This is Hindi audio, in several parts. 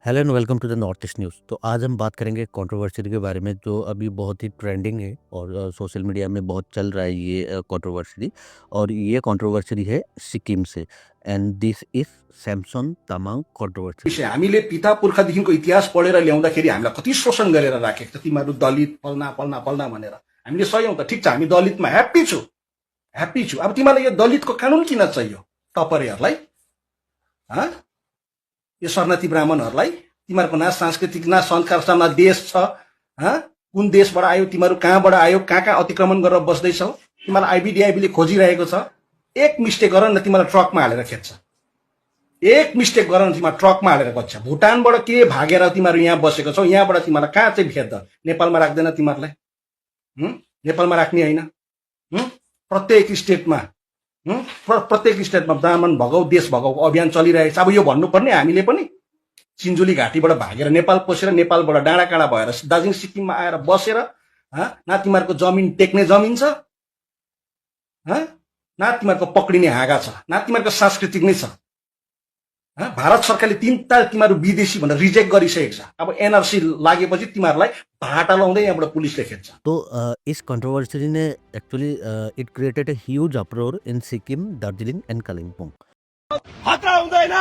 Hello and welcome to the North East news. तो आज हम बात करेंगे कंट्रोवर्सी के बारे में जो अभी बहुत ही ट्रेंडिंग है और सोशल मीडिया में बहुत चल रहा है ये कंट्रोवर्सी। और ये कंट्रोवर्सी है सिक्किम से and this is Samson Tamang controversy. विषय हामीले पिता पुर्खादेखिको इतिहास पढेर ल्याउँदाखेरि हामीलाई कति शोषण गरेर राखेको छ, तिमीहरू दलित फल्ना फल्ना फल्ना भनेर। हामीले सयौँ त ठिक छ, हामी दलितमा ह्याप्पी छु। अब तिमीलाई यो दलितको कानुन किन चाहियो टपरेहरूलाई? यो शरणार्थी ब्राह्मणहरूलाई तिमीहरूको न सांस्कृतिक न संस्कार छ न देश छ। कुन देशबाट आयो तिमीहरू, कहाँबाट आयो, कहाँ कहाँ अतिक्रमण गरेर बस्दैछौ? तिमीलाई आइबिडिआइबीले खोजिरहेको छ। एक मिस्टेक गर न तिमीलाई ट्रकमा हालेर खेद्छ। एक मिस्टेक गर न तिमीलाई ट्रकमा हालेर बस्छ। भुटानबाट के भागेर तिमीहरू यहाँ बसेको छौ? यहाँबाट तिमीलाई कहाँ चाहिँ भेट्द? नेपालमा राख्दैन तिमीहरूलाई? नेपालमा राख्ने होइन। प्रत्येक स्टेटमा ब्राह्मण भगाउ देश भगाउ अभियान चलिरहेको छ। अब यो भन्नुपर्ने हामीले पनि सिन्जुली घाटीबाट भागेर नेपाल पसेर नेपालबाट डाँडा काँडा भएर दार्जिलिङ सिक्किममा आएर बसेर न तिमीहरूको जमिन टेक्ने जमिन छ, न तिमीहरूको पक्रिने हाँगा छ, न तिमीहरूको सांस्कृतिक नै छ। भारत सरकारले तिमीहरू विदेशी भनेर रिजेक्ट गरिसकेको छ। अब एनआरसी लागेपछि तिमीहरूलाई भाटा लाउँदै यहाँबाट पुलिसले खेद्छ। तो इस कंट्रोवर्सी ने actually it created a huge uproar in Sikkim, Darjeeling and Kalimpong. खतरा हुँदैन,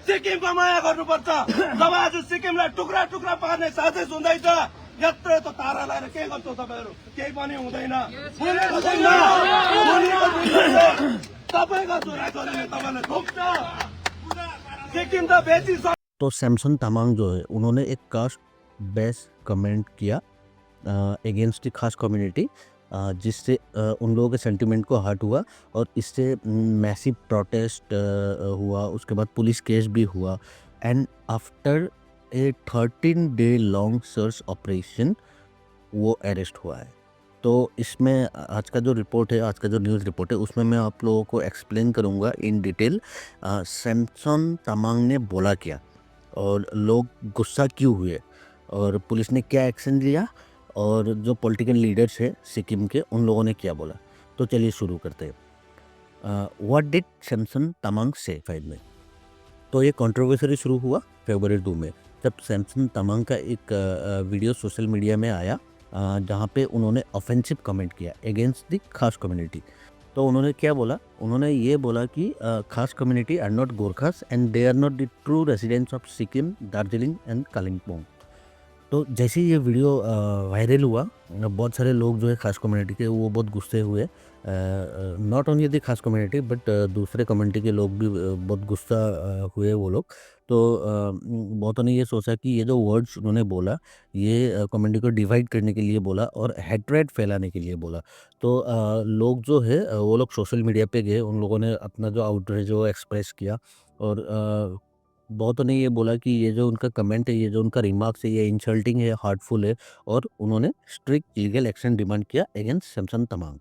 सिक्किमको माया गर्नुपर्छ। जब आज सिक्किमलाई टुक्रा टुक्रा पार्ने साजिस हुँदैछ, यत्रो त तारा लगाएर के गर्छौ तपाईँहरू? केही पनि हुँदैन। तपाईँको छोराछोरीले तपाईँलाई ठोक्छ। सिक्किम त बेसी। तो सैमसन तामाङ जो है उन्होंने एक कास्ट बेस कमेंट किया अगेंस्ट द खास कम्युनिटी, जिससे उन लोगों के सेंटिमेंट को हर्ट हुआ और इससे मैसिव प्रोटेस्ट हुआ। उसके बाद पुलिस केस भी हुआ and after a 13 day long search operation वो अरेस्ट हुआ है। तो इसमें आज का जो रिपोर्ट है, आज का जो न्यूज़ रिपोर्ट है, उसमें मैं आप लोगों को एक्सप्लेन करूँगा इन डिटेल सैमसन तामाङ ने बोला क्या और लोग गुस्सा क्यों हुए और पुलिस ने क्या एक्शन लिया और जो पॉलिटिकल लीडर्स है सिक्किम के उन लोगों ने क्या बोला। तो चलिए शुरू करते हैं। व्हाट डिड सैमसन तामाङ से फाइव में। तो ये कंट्रोवर्सी शुरू हुआ फरवरी 2 में, जब सैमसन तामाङ का एक वीडियो सोशल मीडिया में आया जहाँ पे उन्होंने ऑफेंसिव कमेंट किया अगेंस्ट द खास कम्युनिटी। तो उन्होंने क्या बोला? उन्होंने ये बोला कि Khas community are not Gorkhas and they are not the true residents of Sikkim, Darjeeling and Kalimpong. तो जैसे ये वीडियो वायरल हुआ, बहुत सारे लोग जो है खास कम्युनिटी के वो बहुत गुस्से हुए। Not only the Khas community but दूसरे कम्युनिटी के लोग भी बहुत गुस्सा हुए वो लोग। तो बहुतों ने ये सोचा कि ये जो वर्ड्स उन्होंने बोला ये कम्युनिटी को डिवाइड करने के लिए बोला और हेट्रेड फैलाने के लिए बोला। तो लोग जो है वो लोग सोशल मीडिया पे गए, उन लोगों ने अपना जो आउटरीच वो एक्सप्रेस किया और बहुतों ने ये बोला कि ये जो उनका कमेंट है, ये जो उनका रिमार्क्स है, ये इंसल्टिंग है, हार्टफुल है और उन्होंने स्ट्रिक्ट लीगल एक्शन डिमांड किया अगेंस्ट सैमसन तामाङ।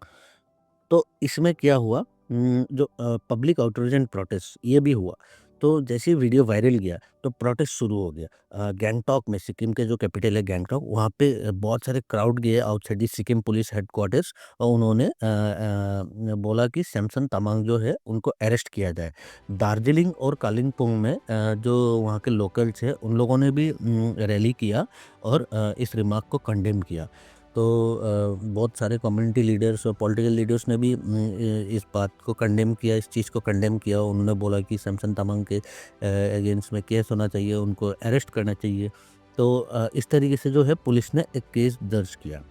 तो इसमें क्या हुआ, जो पब्लिक आउटरीच एंड प्रोटेस्ट ये भी हुआ। तो जैसे ही वीडियो वायरल गया तो प्रोटेस्ट शुरू हो गया। गैंगटॉक में, सिक्किम के जो कैपिटल है गैंगटॉक, वहाँ पे बहुत सारे क्राउड गए outside the Sikkim police headquarters और उन्होंने बोला कि सैमसन तामाङ जो है उनको अरेस्ट किया जाए। दार्जिलिंग और कालिम्पोंग में जो वहाँ के लोकल्स है उन लोगों ने भी रैली किया और इस रिमार्क को कंडेम किया। तो बहुत सारे कम्युनिटी लीडर्स और पॉलिटिकल लीडर्स ने भी इस बात को कंडेम किया, इस चीज़ को कंडेम किया। उन्होंने बोला कि सैमसन तामाङ के अगेंस्ट में केस होना चाहिए, उनको अरेस्ट करना चाहिए। तो इस तरीके से जो है पुलिस ने एक केस दर्ज किया।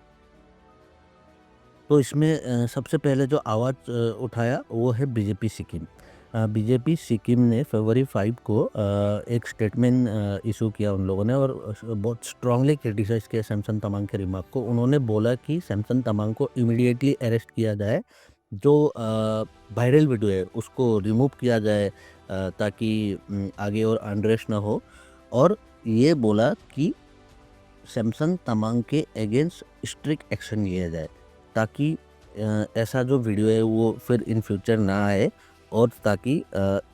तो इसमें सबसे पहले जो आवाज़ उठाया वो है बीजेपी सिक्किम। बीजेपी सिक्किम ने फरवरी 5 को एक स्टेटमेंट इशू किया उन लोगों ने और बहुत स्ट्रांगली क्रिटिसाइज़ किया सैमसन तामाङ के रिमार्क को। उन्होंने बोला कि सैमसन तामाङ को इमीडिएटली अरेस्ट किया जाए, जो वायरल वीडियो है उसको रिमूव किया जाए ताकि आगे और अनरेस्ट ना हो। और ये बोला कि सैमसन तामाङ के अगेंस्ट स्ट्रिक्ट एक्शन लिया जाए ताकि ऐसा जो वीडियो है वो फिर इन फ्यूचर ना आए और ताकि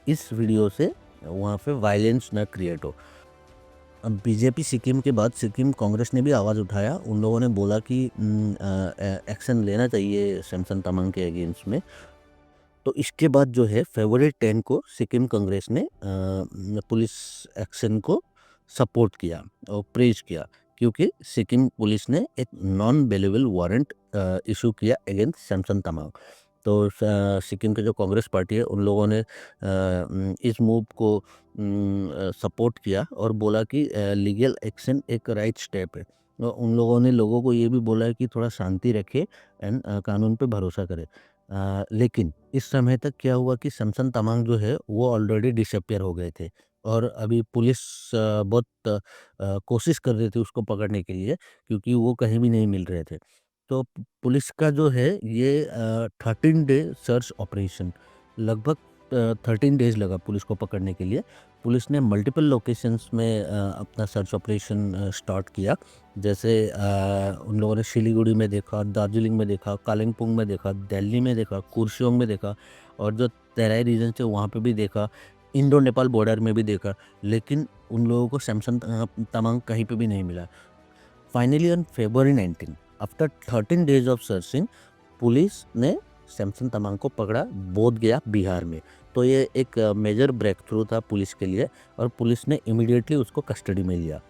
इस वीडियो से वहाँ पे वायलेंस ना क्रिएट हो। अब बीजेपी सिक्किम के बाद सिक्किम कांग्रेस ने भी आवाज़ उठाया। उन लोगों ने बोला कि एक्शन लेना चाहिए सैमसन तामाङ के अगेंस्ट में। तो इसके बाद जो है फरवरी 10 को सिक्किम कांग्रेस ने पुलिस एक्शन को सपोर्ट किया और प्रेज किया, क्योंकि सिक्किम पुलिस ने एक नॉन बेलेबल वारंट इशू किया अगेंस्ट सैमसन तमांग। तो सिक्किम के जो कांग्रेस पार्टी है उन लोगों ने इस मूव को सपोर्ट किया और बोला कि लीगल एक्शन एक राइट स्टेप है। और उन लोगों ने लोगों को ये भी बोला है कि थोड़ा शांति रखे एंड कानून पे भरोसा करे। लेकिन इस समय तक क्या हुआ कि सैमसन तमांग जो है वो ऑलरेडी डिसअपियर हो गए थे और अभी पुलिस बहुत कोशिश कर रही थी उसको पकड़ने के लिए, क्योंकि वो कहीं भी नहीं मिल रहे थे। तो पुलिस का जो है ये 13 डे सर्च ऑपरेशन, लगभग 13 डेज लगा पुलिस को पकड़ने के लिए। पुलिस ने मल्टीपल लोकेशंस में अपना सर्च ऑपरेशन स्टार्ट किया। जैसे उन लोगों ने सिलीगुड़ी में देखा, दार्जिलिंग में देखा, कालिम्पोंग में देखा, दिल्ली में देखा, कुर्सियोंग में देखा और जो तेराई रीजन है वहाँ पे भी देखा, इंडो नेपाल बॉर्डर में भी देखा, लेकिन उन लोगों को सैमसन तमांग कहीं पे भी नहीं मिला। Finally on February 19, after 13 days of searching, police ने सैमसन तमांग को पकड़ा बोध गया बिहार में। तो ये एक मेजर ब्रेक थ्रू था पुलिस के लिए और पुलिस ने इमीडिएटली उसको कस्टडी में लिया।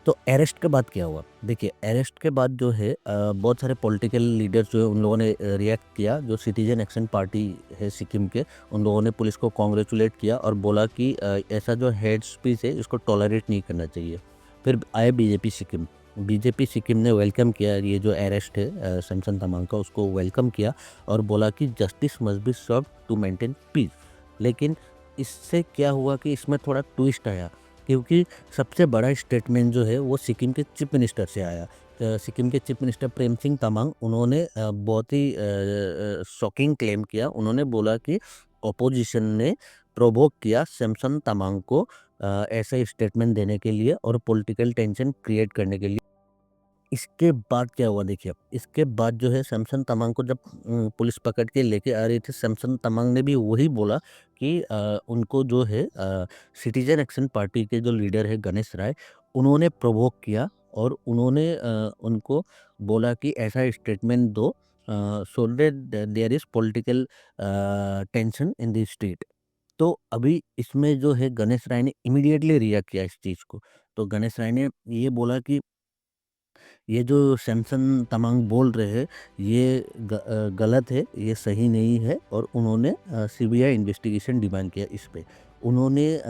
तो अरेस्ट के बाद क्या हुआ? देखिए, अरेस्ट के बाद जो है बहुत सारे पॉलिटिकल लीडर्स जो है उन लोगों ने रिएक्ट किया। जो सिटीजन एक्शन पार्टी है सिक्किम के, उन लोगों ने पुलिस को कॉन्ग्रेचुलेट किया और बोला कि ऐसा जो हेड स्पीच है इसको टॉलरेट नहीं करना चाहिए। फिर आए बीजेपी सिक्किम। बीजेपी सिक्किम ने वेलकम किया ये जो अरेस्ट है सैमसन तमांग का, उसको वेलकम किया और बोला कि justice must be served to maintain peace. लेकिन इससे क्या हुआ कि इसमें थोड़ा ट्विस्ट आया, क्योंकि सबसे बड़ा स्टेटमेंट जो है वो सिक्किम के चीफ मिनिस्टर से आया। सिक्किम के चीफ मिनिस्टर प्रेम सिंह तमांग, उन्होंने बहुत ही शॉकिंग क्लेम किया। उन्होंने बोला कि ऑपोजिशन ने प्रोवोक किया सैमसन तमांग को ऐसा स्टेटमेंट देने के लिए और पॉलिटिकल टेंशन क्रिएट करने के लिए। इसके बाद क्या हुआ देखिए, अब इसके बाद जो है सैमसन तमांग को जब पुलिस पकड़ के लेके आ रही थी, सैमसन तमांग ने भी वही बोला कि उनको जो है सिटीजन एक्शन पार्टी के जो लीडर है गणेश राय, उन्होंने प्रोवोक किया और उन्होंने उनको बोला कि ऐसा स्टेटमेंट दो so that there is political tension in the state. तो अभी इसमें जो है गणेश राय ने इमीडिएटली रिएक्ट किया इस चीज़ को। तो गणेश राय ने ये बोला कि ये जो सैमसन तमांग बोल रहे हैं ये गलत है, ये सही नहीं है और उन्होंने सीबीआई इन्वेस्टिगेशन डिमांड किया इस पे। उन्होंने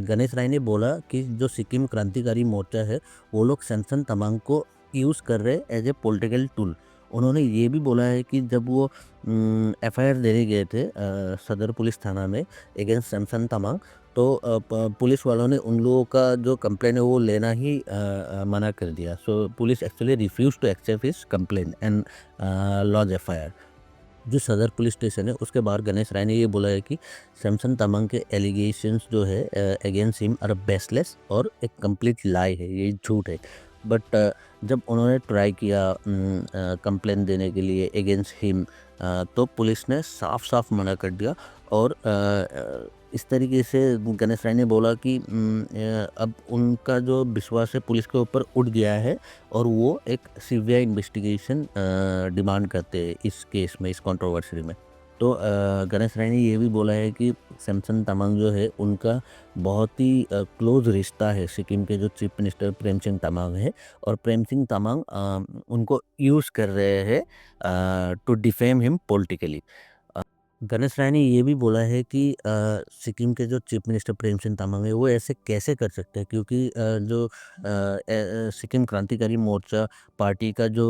गणेश राय ने बोला कि जो सिक्किम क्रांतिकारी मोर्चा है वो लोग सैमसन तमांग को यूज़ कर रहे एज ए पॉलिटिकल टूल। उन्होंने ये भी बोला है कि जब वो एफआईआर देने गए थे सदर पुलिस थाना में अगेंस्ट सैमसन तमांग, तो पुलिस वालों ने उन लोगों का जो कंप्लेन है वो लेना ही मना कर दिया। So police actually refuse to accept his complain and lodge FIR. जो सदर पुलिस स्टेशन है उसके बाहर गणेश राय ने ये बोला है कि सैमसन तमांग के एलिगेशंस जो है अगेंस्ट हिम आर बेसलेस और एक कंप्लीट लाई है, ये झूठ है। बट जब उन्होंने ट्राई किया कंप्लेन देने के लिए अगेंस्ट हिम, तो पुलिस ने साफ साफ मना कर दिया और इस तरीके से गणेश राय ने बोला कि अब उनका जो विश्वास है पुलिस के ऊपर उठ गया है और वो एक सीबीआई इन्वेस्टिगेशन डिमांड करते हैं इस केस में, इस कंट्रोवर्सी में। तो गणेश राय ने ये भी बोला है कि सैमसन तमांग जो है उनका बहुत ही क्लोज रिश्ता है सिक्किम के जो चीफ मिनिस्टर प्रेम सिंह तमांग है और प्रेम सिंह तमांग उनको यूज़ कर रहे हैं to defame him politically. Ganesh Rai ने ये भी बोला है कि सिक्किम के जो चीफ मिनिस्टर प्रेम सिंह तमांग है वो ऐसे कैसे कर सकते हैं, क्योंकि जो सिक्किम क्रांतिकारी मोर्चा पार्टी का जो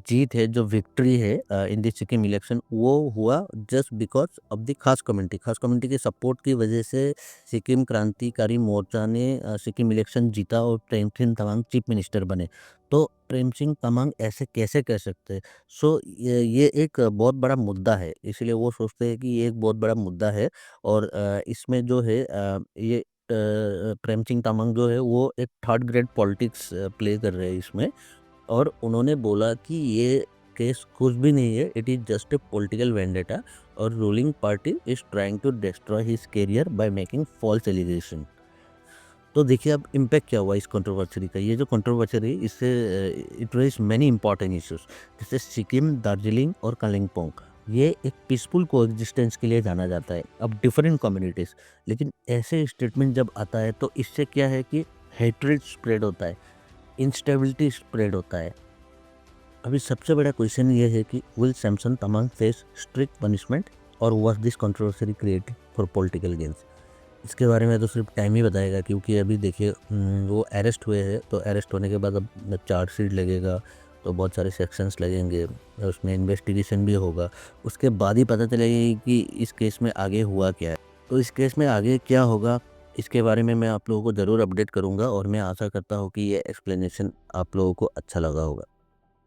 जीत है, जो विक्ट्री है इन द सिक्किम इलेक्शन, वो हुआ just because of the Khas community के सपोर्ट की वजह से सिक्किम क्रांतिकारी मोर्चा ने सिक्किम इलेक्शन जीता और प्रेम सिंह तमांग चीफ मिनिस्टर बने। तो प्रेम सिंह तमांग ऐसे कैसे कर सकते हैं? सो ये एक बहुत बड़ा मुद्दा है, इसलिए वो सोचते हैं कि ये एक बहुत बड़ा मुद्दा है और इसमें जो है ये प्रेम सिंह तमांग जो है वो एक थर्ड ग्रेड पॉलिटिक्स प्ले कर रहे हैं इसमें और उन्होंने बोला कि ये केस कुछ भी नहीं है, it is just a political vendetta और ruling party is trying to destroy his career by making false allegation. तो देखिए अब इम्पैक्ट क्या हुआ इस कंट्रोवर्सी का। ये जो कंट्रोवर्सी है इससे it raise many important issues, जैसे सिक्किम, दार्जिलिंग और कालिम्पोंग, ये एक पीसफुल कोएग्जिस्टेंस के लिए जाना जाता है। अब डिफरेंट कम्युनिटीज़, लेकिन ऐसे स्टेटमेंट जब आता है तो इससे क्या है कि हेट्रेड स्प्रेड होता है, इंस्टेबिलिटी स्प्रेड होता है। अभी सबसे बड़ा क्वेश्चन ये है कि will Samson Tamang face strict punishment और was this controversy created for political gains? इसके बारे में तो सिर्फ टाइम ही बताएगा, क्योंकि अभी देखिए वो अरेस्ट हुए हैं, तो अरेस्ट होने के बाद अब चार्जशीट लगेगा, तो बहुत सारे सेक्शंस लगेंगे, उसमें इन्वेस्टिगेशन भी होगा। उसके बाद ही पता चलेगा कि इस केस में आगे हुआ क्या है। तो इस केस में आगे क्या होगा, इसके बारे में मैं आप लोगों को ज़रूर अपडेट करूँगा, और मैं आशा करता हूँ कि ये एक्सप्लेनेशन आप लोगों को अच्छा लगा होगा।